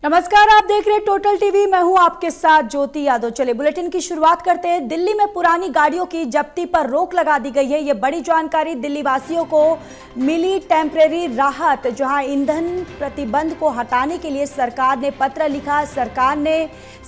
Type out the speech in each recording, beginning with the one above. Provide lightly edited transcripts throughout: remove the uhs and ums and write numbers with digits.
नमस्कार, आप देख रहे हैं टोटल टीवी। मैं हूं आपके साथ ज्योति यादव। चले बुलेटिन की शुरुआत करते हैं। दिल्ली में पुरानी गाड़ियों की जब्ती पर रोक लगा दी गई है। ये बड़ी जानकारी दिल्ली वासियों को मिली। टेम्परेरी राहत, जहां ईंधन प्रतिबंध को हटाने के लिए सरकार ने पत्र लिखा। सरकार ने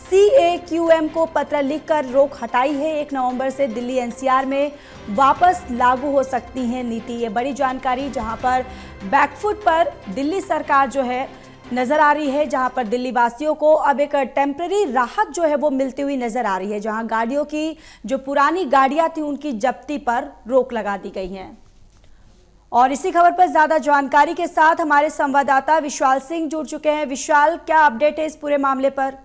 CAQM को पत्र लिखकर रोक हटाई है। 1 नवंबर से दिल्ली NCR में वापस लागू हो सकती है नीति। ये बड़ी जानकारी, जहां पर बैकफुट पर दिल्ली सरकार जो है नजर आ रही है, जहां पर दिल्ली वासियों को अब एक टेम्परेरी राहत जो है वो मिलती हुई नजर आ रही है, जहां गाड़ियों की जो पुरानी गाड़ियां थी उनकी जब्ती पर रोक लगा दी गई है। और इसी खबर पर ज्यादा जानकारी के साथ हमारे संवाददाता विशाल सिंह जुड़ चुके हैं। विशाल, क्या अपडेट है इस पूरे मामले पर?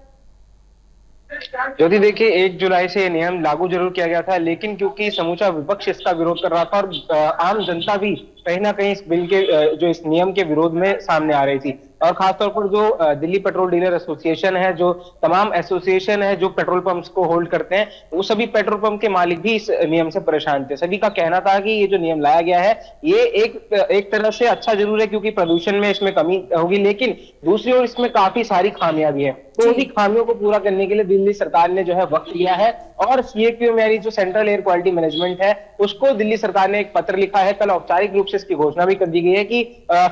ज्योति, देखिए 1 जुलाई से ये नियम लागू जरूर किया गया था, लेकिन क्योंकि समूचा विपक्ष इसका विरोध कर रहा था और आम जनता भी कहीं ना कहीं इस बिल के जो इस नियम के विरोध में सामने आ रही थी, और खासतौर पर जो दिल्ली पेट्रोल डीलर एसोसिएशन है, जो तमाम एसोसिएशन है जो पेट्रोल पंप्स को होल्ड करते हैं, वो सभी पेट्रोल पंप के मालिक भी इस नियम से परेशान थे। सभी का कहना था कि ये जो नियम लाया गया है ये एक तरह से अच्छा जरूर है, क्योंकि प्रदूषण में इसमें कमी होगी, लेकिन दूसरी ओर इसमें काफी सारी खामियां भी है। तो उन्हीं खामियों को पूरा करने के लिए दिल्ली सरकार ने जो है वक्त लिया है, और CAQM यानी जो सेंट्रल एयर क्वालिटी मैनेजमेंट है उसको दिल्ली सरकार ने एक पत्र लिखा है। कल औपचारिक रूप से इसकी घोषणा भी कर दी गई है कि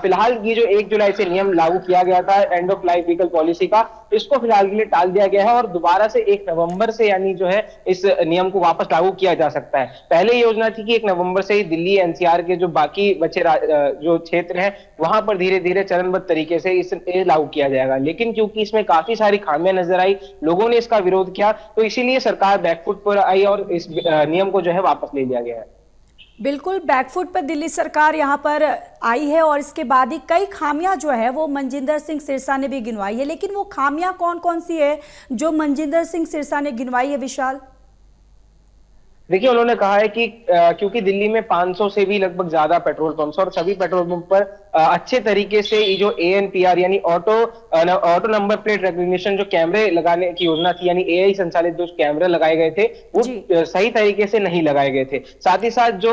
फिलहाल ये जो 1 जुलाई से नियम लागू किया गया था end of life vehicle policy का, इसको फिलहाल के लिए टाल दिया गया है, और दोबारा से 1 नवंबर से यानी जो है इस नियम को वापस लागू किया जा सकता है। पहले ये योजना थी कि 1 नवंबर से ही दिल्ली NCR के जो बाकी बचे जो क्षेत्र है वहां पर धीरे धीरे चरणबद्ध तरीके से इसे लागू किया जाएगा, लेकिन क्योंकि इसमें काफी सारी खामियां नजर आई, लोगों ने इसका विरोध किया, तो इसीलिए सरकार बैकफुट पर आई और इस नियम को जो है वापस ले लिया गया है। बिल्कुल, बैकफुट पर दिल्ली सरकार यहाँ पर आई है, और इसके बाद ही कई खामियां जो है वो मनजिंदर सिंह सिरसा ने भी गिनवाई है। लेकिन वो खामियां कौन कौन सी है जो मनजिंदर सिंह सिरसा ने गिनवाई है, विशाल? देखिए, उन्होंने कहा है कि क्योंकि दिल्ली में 500 से भी लगभग ज्यादा पेट्रोल पंप्स, और सभी पेट्रोल पंप पर अच्छे तरीके से ये जो ANPR यानी ऑटो नंबर प्लेट रिकॉग्निशन जो कैमरे लगाने की योजना थी, यानी AI संचालित जो कैमरे लगाए गए थे वो सही तरीके से नहीं लगाए गए थे। साथ ही साथ जो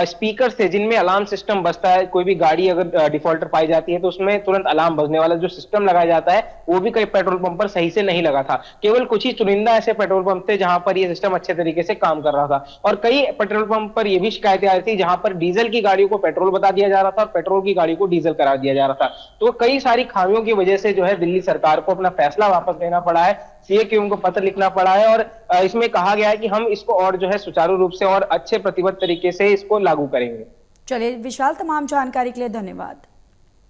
स्पीकर थे जिनमें अलार्म सिस्टम बजता है, कोई भी गाड़ी अगर डिफॉल्टर पाई जाती है तो उसमें तुरंत अलार्म बजने वाला जो सिस्टम लगाया जाता है, वो भी कई पेट्रोल पंप पर सही से नहीं लगा था। केवल कुछ ही चुनिंदा ऐसे पेट्रोल पंप थे जहां पर यह सिस्टम अच्छे तरीके से काम कर रहा था, और कई पेट्रोल पंप पर यह भी शिकायतें आ रही थी जहां पर डीजल की गाड़ियों को पेट्रोल बता दिया जा रहा था और पेट्रोल की गाड़ी को डीजल करा दिया जा रहा था। तो कई सारी खामियों की वजह से जो है दिल्ली सरकार को अपना फैसला वापस लेना पड़ा है, CAQM को पत्र लिखना पड़ा है, और इसमें कहा गया है कि हम इसको और जो है सुचारू रूप से और अच्छे प्रतिबद्ध तरीके से इसको लागू करेंगे। चलिए विशाल, तमाम जानकारी के लिए धन्यवाद।